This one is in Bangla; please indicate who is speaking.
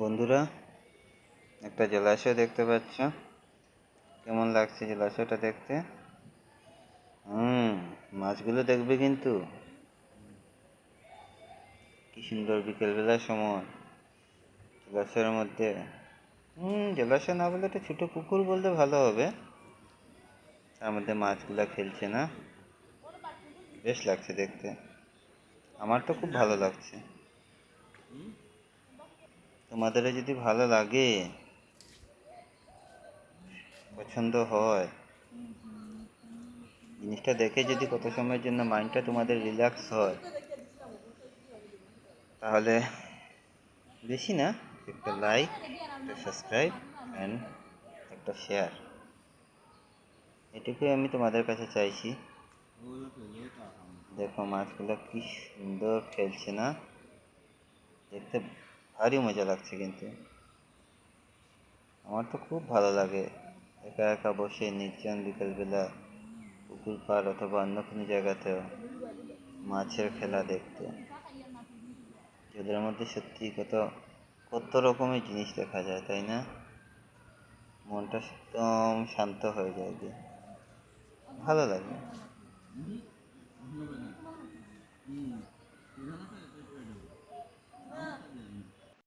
Speaker 1: বন্ধুরা, একটা জলাশয় দেখতে পাচ্ছ? কেমন লাগছে জলাশয়টা দেখতে? মাছগুলো দেখবে কিন্তু। কি সুন্দর বিকেলবেলার সময় জলাশয়ের মধ্যে। জলাশয় না বলে একটা ছোটো পুকুর বলতে ভালো হবে। তার মধ্যে মাছগুলা খেলছে না, বেশ লাগছে দেখতে। আমার তো খুব ভালো লাগছে। তোমাদেরও যদি ভালো লাগে, পছন্দ হয়, জিনিসটা দেখে যদি কত সময়ের জন্য মাইন্ডটা তোমাদের রিল্যাক্স হয়, তাহলে বেশি না, একটা লাইক, একটা সাবস্ক্রাইব অ্যান্ড একটা শেয়ার, এটুকুই আমি তোমাদের কাছে চাইছি। দেখো মাছগুলো কি সুন্দর খেলছে না, দেখতে ভারী মজা লাগছে। কিন্তু আমার তো খুব ভালো লাগে একা একা বসে নির্জন বিকেলবেলা পুকুর পাড় অথবা অন্য কোনো জায়গাতেও মাছের খেলা দেখতে। জলের মধ্যে সত্যি কত কত রকমের জিনিস দেখা যায়, তাই না? মনটা একদম শান্ত হয়ে যায়, যে ভালো লাগে।